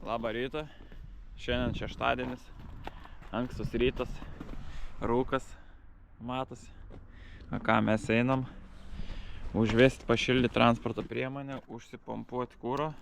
Labą rytą. Šiandien šeštadienis, ankstus rytas, rūkas matosi. O ką mes einam? Užvesti pašildyti transporto priemonę, užsipompuoti kūro.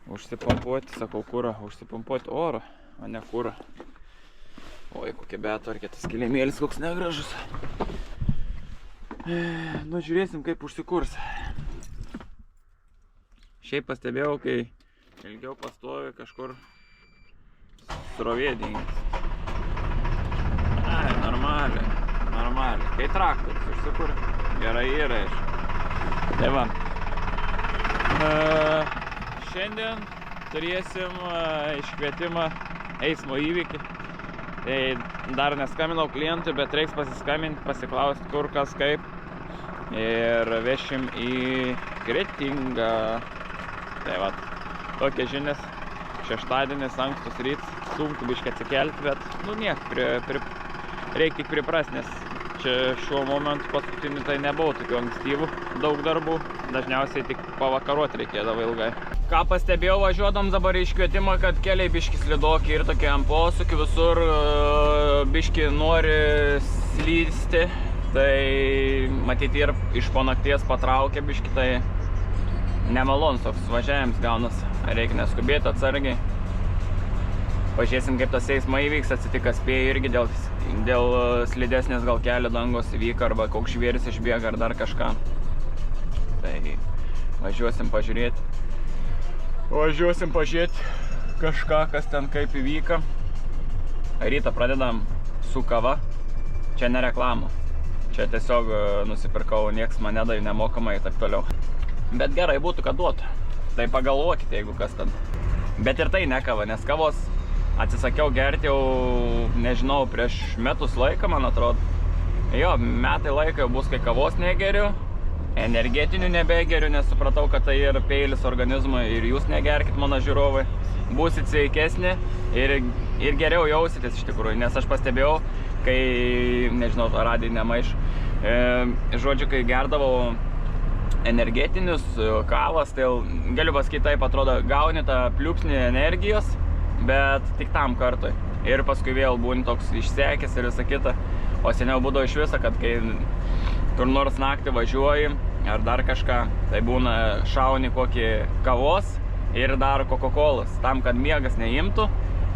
Užsipompuoti oro, o ne kūro. Oi, kokia betvarkė, tas kilimėlis koks negražus. Nu, žiūrėsim, kaip užsikurs. Šiaip pastebėjau, kai ilgiau pastovi kažkur srovė dingęs. Ai, normaliai. Kai traktorius užsikūrė, gerai yra iš. Tai va. Šiandien turėsim iškvietimą eismo įvykį. Tai dar neskambinau klientui, bet reiks pasiskambinti, pasiklausti kur, kas, kaip. Ir vešim į Kretingą. Tai va, tokie žinias. Šeštadienis, ankstus rytas, sunku biškai atsikelti, bet nu niek, reikia tik priprast, nes čia šiuo momentu paskutinį tai nebuvo tokių ankstyvų daug darbų, dažniausiai tik pavakaruoti reikėdavo ilgai. Ką pastebėjau važiuodam dabar iškvietimą, kad keliai biški slidoki ir tokie ant posūkių, visur biški nori slysti, tai matyti ir iš po nakties patraukia biški, tai nemalonus toks važiavimas gaunas, reikia neskubėti atsargiai. Pažiūrėsim, kaip tas eismo įvyks, atsitika spėju irgi dėl slidesnės gal kelio dangos įvyka arba koks žvėris išbėga ar dar kažką. Tai važiuosim pažiūrėti. Kažką, kas ten kaip įvyka. Rytą pradedam su kava. Čia ne reklama. Čia tiesiog nusipirkau, nieks man nedavė nemokamai ir taip toliau. Bet gerai būtų, kad duotų. Tai pagalvokite, jeigu kas ten. Bet ir tai ne kava, nes kavos atsisakiau gerti jau, nežinau, prieš metus laiką, man atrodo. Jo, metai laiko jau bus, kai kavos negeriu, energetinių nebegeriu, nes supratau, kad tai ir peilis organizmui ir jūs negerkit, mano žiūrovai. Būsit sveikesni ir geriau jausitės iš tikrųjų, nes aš pastebėjau, kai, nežinau, radijai nemaiš, žodžiu, kai gerdavau energetinius kavas, tai galiu pasakyti taip, atrodo, gauni tą pliūpsnį energijos, bet tik tam kartui. Ir paskui vėl būni toks išsekęs ir visa kita. O seniau būdavo iš viso, kad kai kur nors naktį važiuoji ar dar kažką, tai būna šauni kokį kavos ir dar Coca-Colas, tam, kad miegas neimtų.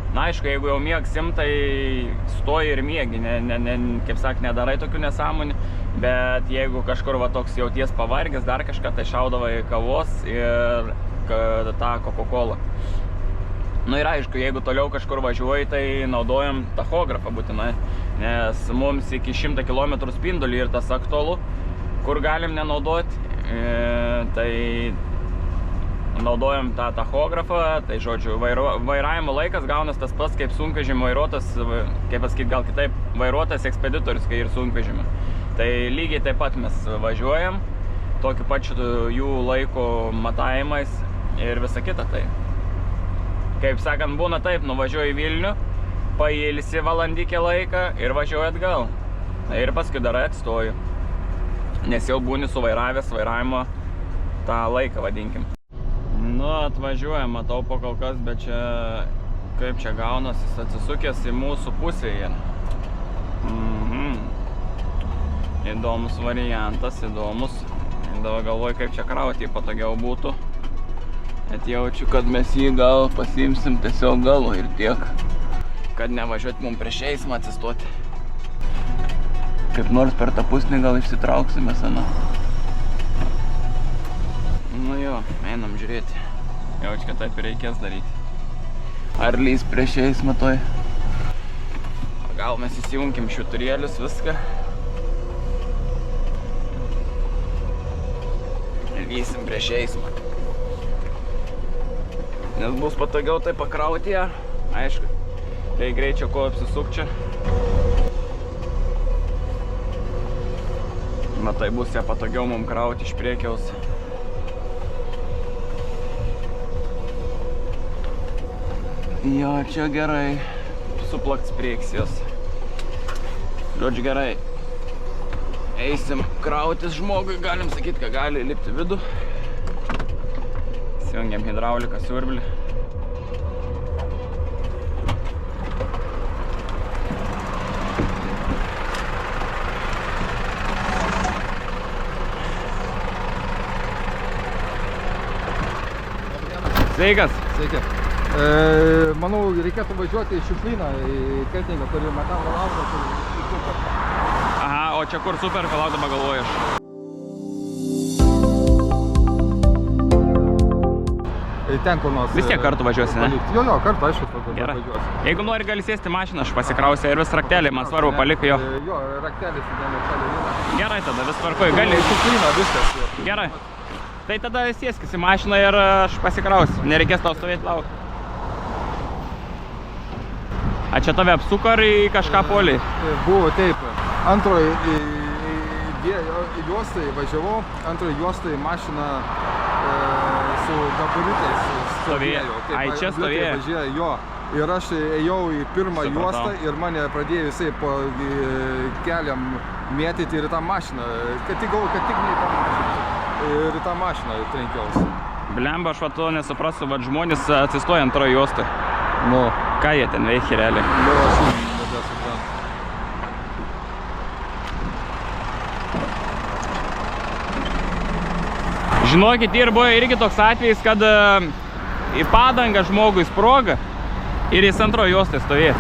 Na, aišku, jeigu jau miegas im, tai stoji ir miegi, kaip sak, nedarai tokių nesąmonių, bet jeigu kažkur va toks jauties pavargęs, dar kažką, tai šaudavai kavos ir tą Coca-Colą. Nu ir aišku, jeigu toliau kažkur važiuoji, tai naudojam tachografą būtinai, nes mums iki 100 km spindulį ir tas aktualu, kur galim nenaudoti, tai naudojam tą tachografą, tai žodžiu, vairavimo laikas gaunas tas pats kaip sunkvežimio vairuotas, kaip pasakyti, gal kitaip, vairuotas ekspeditorius, kai ir sunkvežimio. Tai lygiai taip pat mes važiuojam, tokiu pačiu jų laiko matavimais ir visa kita. Tai, kaip sakant, būna taip, nuvažiuoju į Vilnių, pailsi valandikį laiką ir važiuoju atgal. Ir paskui dar atstoju, nes jau būni suvairavęs vairavimo tą laiką, vadinkim. Nu, atvažiuojam, matau po kol kas, bet čia, kaip čia gaunas, jis atsisukęs į mūsų pusėje. Įdomus variantas, įdomus. Dabar galvoju, kaip čia krauti patogiau būtų. Bet jaučiu, kad mes jį gal pasiimsim tiesiog galų ir tiek. Kad nevažiuoti mums prieš eismą atsistoti. Kaip nors per tą pusnį gal išsitrauksime seną. Nu jo, einam žiūrėti. Jaučiu, kad taip ir reikės daryti. Ar lys prieš eismą toj. Gal mes įsijunkim šiuturėlius, viską. Lysim prieš eismą. Nes bus patogiau tai pakrauti ją. Aišku, tai greičio ko apsisuk čia. Na tai bus ją patogiau mums krauti iš priekiaus. Jo, čia gerai. Suplakt prieksijos. Žodžiu, gerai. Eisim krautis žmogui, galim sakyti, kad gali lipti vidų. Įsijungiam hidrauliką, siurblį. Sveikas. Sveiki. Manau, reikėtų važiuoti į šiukšlyną, į Keltingą, turi metalo laužą, turi super. Aha, o čia kur super, palaukdama galvoju aš. Ten kur nors. Vis tiek kartu važiuosi, ne? Jo, kartu, aišku, važiuosi. Jeigu nori, gali sėsti mašiną, aš pasikrausiu ir vis raktelį, man svarbu, palik jo. Jo, raktelis įdėmė čia. Gerai, tada vis tvarkoju, gali. Šiukšlyną, viskas. Gerai. Tai tada sėskis į mašiną ir aš pasikrausiu, nereikės tau stovėti laukti. A čia tave apsuko ar į kažką poliai? Buvo taip. Antroji juostai važiavau, antroji juostai mašina su gabaritais stovėjo. Ai, čia stovėjo? Jo. Ir aš ėjau į pirmą juostą ir mane pradėjo visai po keliam mėtyti ir į tą mašiną. Kad tik ne į tą mašiną. Ir į tą mašiną trenkiausi. Blemba, aš va to nesuprasiu, va žmonės atsistoja antroji juostą. Nu. Ką jie ten veikia realiai? Nu, aš nebesuprantu. Žinokit, ir buvo irgi toks atvejis, kad į padangą žmogui sproga ir jis antroji juostai stovėjo.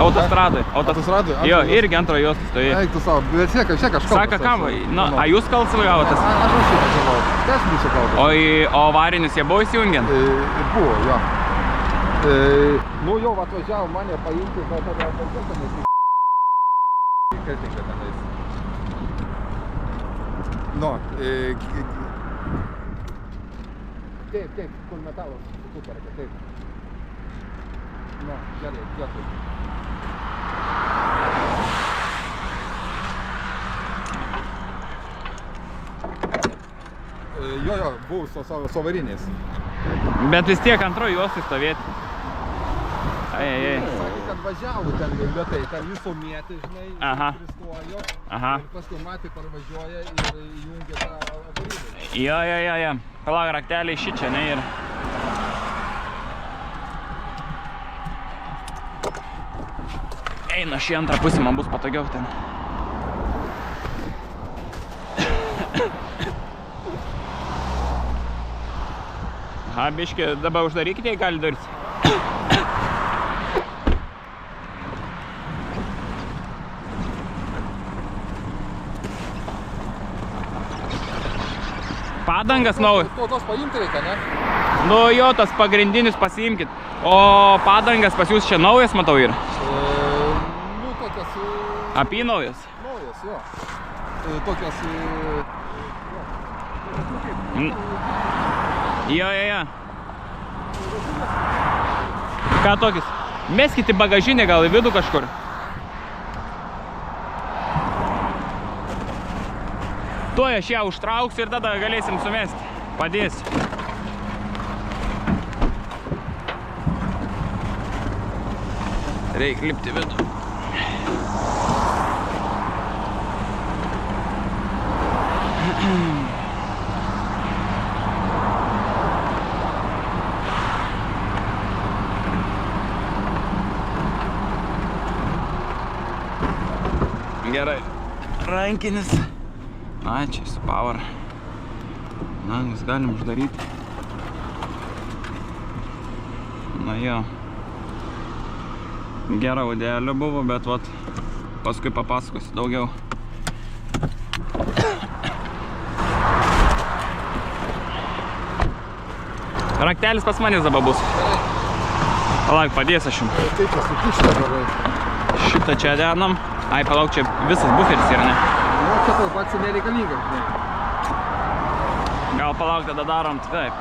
Autostradai. Autostradai? Jo, irgi antroji juostai stovėjo. Eik tu savo, bet čia kažkas. Saka, kam? A jūs kaltas vairavotės? Aš šitą žinau. Aš būsiu kaltas. O avarinius jie buvo įsijungę? Buvo, jo. Nu jau atvažiavo mane paimti, bet tada atvažiuotamės į Keltingą tenais. Nu, taip, kur metalas superka, taip. Nu, gerai, dėkui. Jo, buvau su avariniais. Bet vis tiek antroji juostai stovėti. Sakė, kad važiavo ten lėtai, ten jis sumėti, žinai, pristojo. Ir paskui matė, parvažiuoja ir įjungė tą avarinį. Jo. Palauk, rakteliai šičia, ne, ir... Eina šį antrą pusę, man bus patogiau ten. Aha, biški, dabar uždarykite, jei gali durti. Padangas naujas. Tos paimti reikia, ne? Nu jo, tas pagrindinis pasiimkit. O padangas pas jūs čia naujas, matau, yra? Nu, tokias... Apynaujas? Naujas, jo. Tokias... Jo. Ką tokis? Meskit į bagažinę gal į vidų kažkur. Tuoj aš ją užtrauksiu ir tada galėsim sumesti. Padėsiu. Reikia lipti vidų. Gerai. Rankinis. A, čia su power. Langus galim uždaryti. Na jo. Gera audelė buvo, bet vat paskui papasakosiu daugiau. Raktelis pas manęs dabar bus. Palauk, padės aš jums. Taip, pasukišta dabar. Šitą čia denam. Ai, palauk, čia visas buferis yra, ne? Nu, čia tas pats nereikalingas, žinai. Gal palauk, tada darom taip.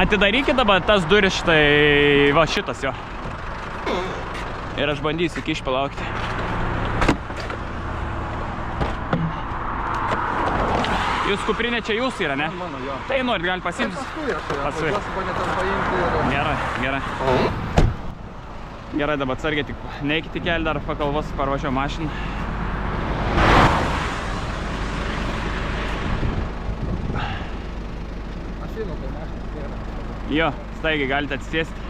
Atidarykit dabar tas duris štai, va šitas jo. Ir aš bandysiu kišti, palaukti. Jūs kuprinė čia jūsų yra, ne? Mano, jo. Tai norit, gali pasiimti. Paskui aš Paskui. mane ten paimti ir... Gerai. Gerai, dabar atsargiai tik neikite kelią, dar pakalvos parvažiuoju mašiną. benzino, tai mašinas nėra. Jo, staigiai galite atsisėsti.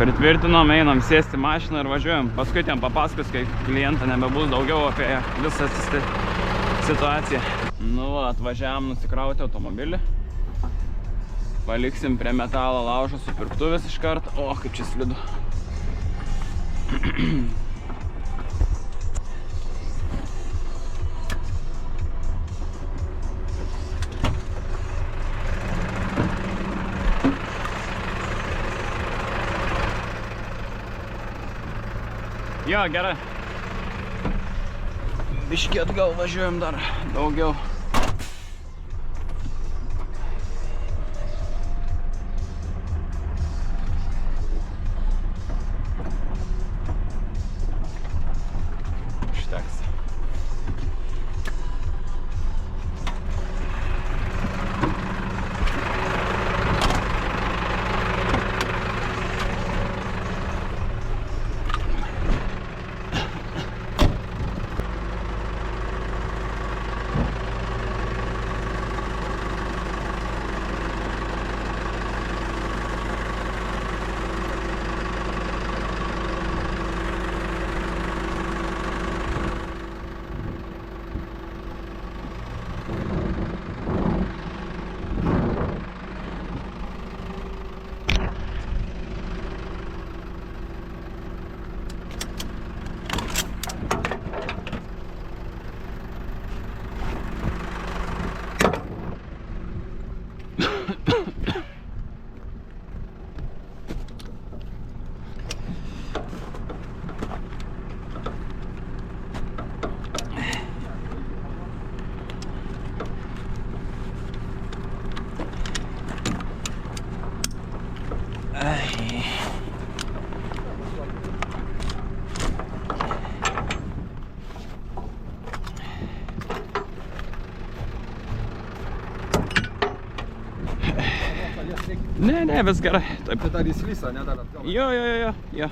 Pritvirtinom, einam sėsti mašiną ir važiuojam. Paskui tiem papasakos, kai klientą nebebus daugiau apie visą situaciją. Nu, atvažiavam nusikrauti automobilį. Paliksim prie metalo laužo supirktuvės iš karto. O, kaip čia slidu. Jo, gerai. Biškį atgal važiuojam dar daugiau. Užteks. Ne, vis gerai. Taip. Tai dar įslysa, ne dar atgal. Jo.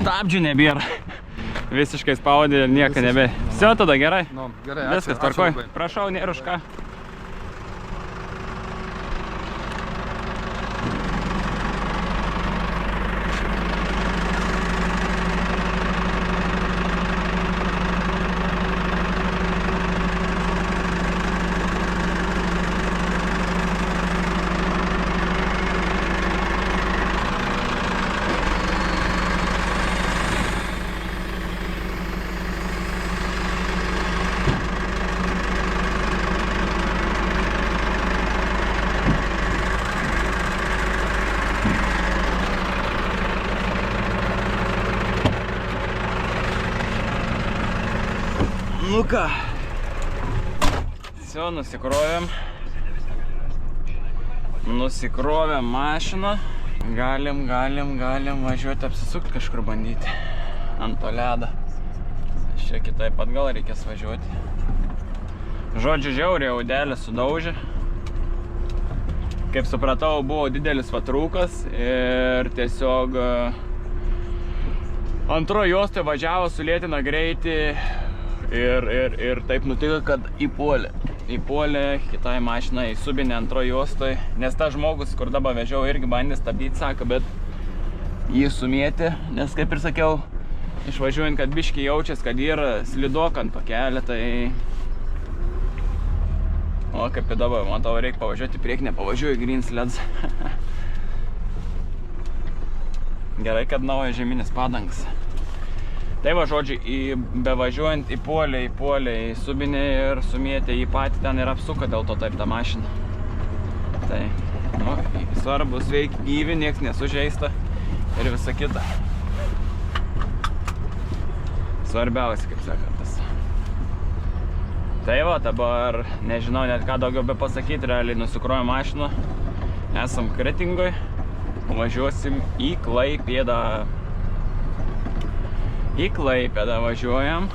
Stabdžių nebėra. Visiškai spaudė ir nieko nebėra. Visi, tada gerai? Nu, gerai, viskas tvarkoj. Prašau, nėra už ką. Nu ką, Все, nusikrovėm mašiną. Galim važiuoti apsisukti kažkur bandyti ant to ledą. Čia kitaip atgal reikės važiuoti. Žodžiu, žiauriai audelį sudaužė. Kaip supratau, buvo didelis vatrūkas ir tiesiog antroje juostoje važiavo, sulėtino greitį ir taip nutiko, kad įpuolė kitai mašinai, subinė antroje juostoje, nes tas žmogus, kur dabar vežiau, irgi bandė stabdyti, sako, bet jį sumėtė, nes kaip ir sakiau, išvažiuojant, kad biški jaučias, kad yra slidok ant to kelio, tai o kaip ir dabar, man tavo reikia pavažiuoti priekį, nepavažiuoju green sleds. Gerai, kad naujas žieminis padangas. Tai va, žodžiu, bevažiuojant įpuolė į subinę ir sumėtė jį patį ten ir apsuko dėl to taip tą mašiną. Tai, nu, svarbu, sveiki gyvi, nieks nesužeista ir visa kita. Svarbiausia, kaip sakantas. Tai va, dabar nežinau net ką daugiau be pasakyti, realiai nusikrovėm mašiną, esam Kretingoj, važiuosim į Klaipėdą. Į Klaipėdą važiuojam.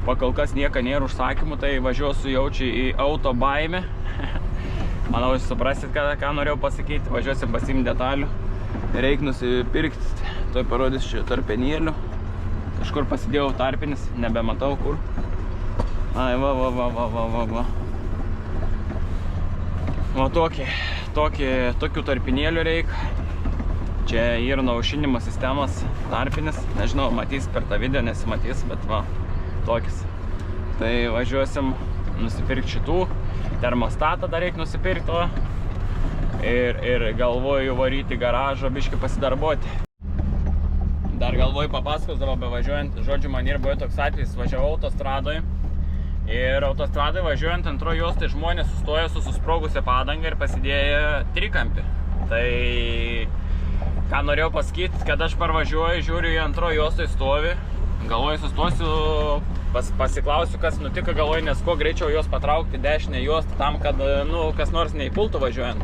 Pakol kas nieko nėra užsakymų, tai važiuosiu jaučiu į auto baimę. Manau, jūs suprasit, ką norėjau pasakyti. Važiuosim pasiimti detalių. Reik nusipirkti. Tuoj parodys čia tarpenėlių. Kažkur pasidėjau tarpinis, nebematau kur. Ai, va. Va tokių tarpinėlių reik. Čia yra aušinimo sistemos tarpinis. Nežinau, matys per tą video, nesimatys, bet va, tokis. Tai važiuosim nusipirkti šitų. Termostatą dar reikia nusipirkti to. Ir galvoju varyti į garažą, biškį pasidarbuoti. Dar galvoju papasakos dabar bevažiuojant. Žodžiu, man ir buvo toks atvejis, važiavau autostradoje. Ir autostradoje važiuojant antroje juostai žmonės sustojo su susprogusia padanga ir pasidėjo trikampį. Tai ką norėjau pasakyti, kad aš parvažiuoju, žiūriu į antroje juostai stovi. Galvoju, sustosiu, pasiklausiu, kas nutiko, galvoju, nes kuo greičiau juos patraukti dešinę juostą tam, kad, kas nors neįpultų važiuojant.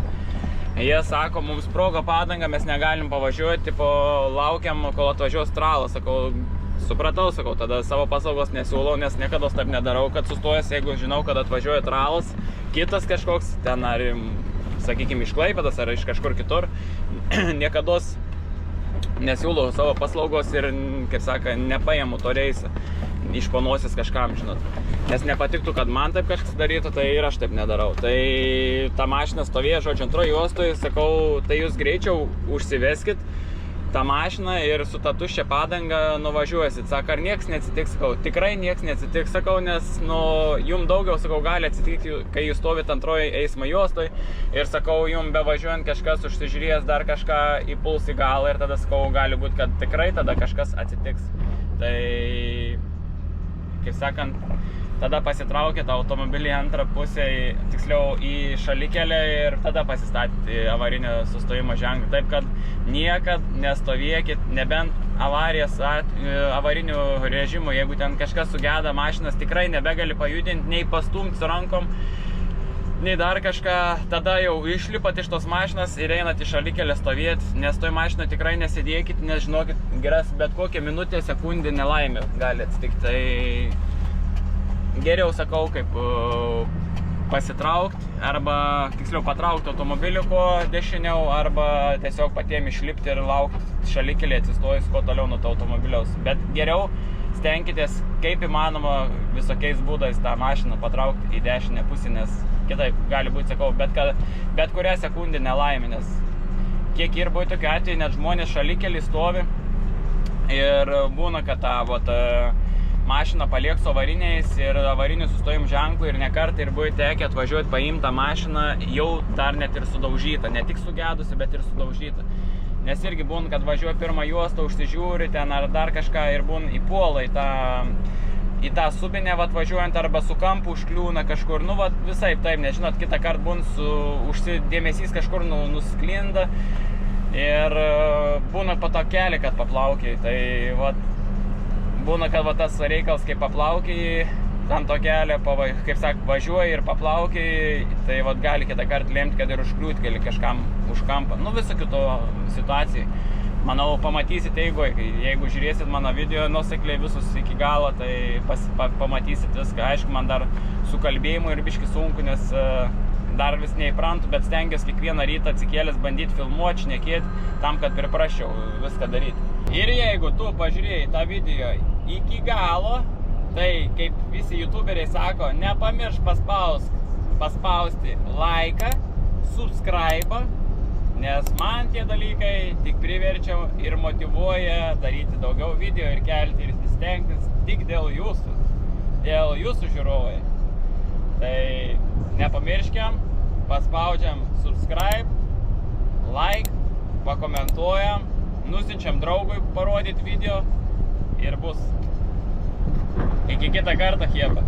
Jie sako, mums sprogo padanga, mes negalim pavažiuoti, tipo, laukiam, kol atvažiuos tralas. Sakau, supratau, tada savo paslaugos nesiūlau, nes niekada taip nedarau, kad sustojęs, jeigu žinau, kad atvažiuoja tralas, kitas kažkoks, ten ar, sakykime, iš Klaipėdos ar iš kažkur kitur, niekados nesiūlau savo paslaugos ir, kaip saka, nepaimu to reisą iš panosis kažkam, žinot. Nes nepatiktų, kad man taip kažkas darytų, tai ir aš taip nedarau. Tai ta mašina stovėjo, žodžiu, antroje juostoje, sakau, tai jūs greičiau užsiveskit tą mašiną ir su ta tuščia padanga nuvažiuosit. Sako, ar nieks neatsitiks, sakau, tikrai nieks neatsitiks, sakau, nes, jum daugiau, sakau, gali atsitikti, kai jūs stovit antroje eismo juostoj ir, sakau, jum bevažiuojant kažkas užsižiūrės dar kažką įpuls į galą ir tada, sakau, gali būti, kad tikrai tada kažkas atsitiks. Tai, kaip sakant, tada pasitraukėt automobilį antrą pusę, tiksliau į šalikelę ir tada pasistatyti avarinio sustojimo ženklą. Taip, kad niekad nestovėkit, nebent avarinių režimų, jeigu ten kažkas sugeda mašinas, tikrai nebegali pajudinti, nei pastumti su rankom, nei dar kažką, tada jau išlipat iš tos mašinas ir einat į šalikelę stovėti, nes toj mašinoje tikrai nesidėkit, nes žinokit, geras bet kokią minutę, sekundę nelaimė gali atsitikti. Tai geriau, sakau, kaip pasitraukti arba, tiksliau, patraukti automobilį kuo dešiniau arba tiesiog patiem išlipti ir laukti šalikelį atsistojus, kuo toliau nuo to automobiliaus. Bet geriau stenkitės kaip įmanoma visokiais būdais tą mašiną patraukti į dešinę pusę, nes kitaip gali būti, sakau, bet kurią sekundę nelaimė, nes kiek ir buvo tokiu atveju, net žmonės šalikelį stovi ir būna, kad tą mašiną paliek su avariniais ir avarinių sustojimų ženklų ir nekartą ir buvo tekę atvažiuoti paimti tą mašiną jau dar net ir sudaužytą, ne tik sugedusi, bet ir sudaužytą. Nes irgi būna, kad važiuoja pirmą juostą, užsižiūri ten ar dar kažką ir būna įpuola į tą subinę važiuojant arba su kampu užkliūna kažkur, nu visai taip, nežinot, kitą kartą būna užsidėmesys kažkur nusklinda ir būna po to kelią, kad paplaukiai, tai būna, kad tas reikalas, kai paplaukiai ant to kelio, kaip sak, važiuoji ir paplaukiai, tai gali kitą kartą lemti, kad ir užkliūti gali kažkam už kampą. Nu, visokių to situacijų. Manau, pamatysit jeigu žiūrėsit mano video nuosekliai visus iki galo, tai pamatysit viską. Aišku, man dar su kalbėjimu ir biški sunku, nes dar vis neįprantu, bet stengiuosi kiekvieną rytą atsikėlęs bandyti filmuoti, šnekėti, tam, kad priprasčiau viską daryti. Ir jeigu tu pažiūrėjai tą video iki galo, tai kaip visi youtuberiai sako, nepamiršk paspausti laiką, subscribe, nes man tie dalykai tik priverčiau ir motyvuoja daryti daugiau video ir kelti ir stengtis tik dėl jūsų žiūrovai. Tai nepamirškiam, paspaudžiam subscribe, like, pakomentuojam, nusinčiam draugui parodyti video ir bus. Iki kitą kartą, chebra.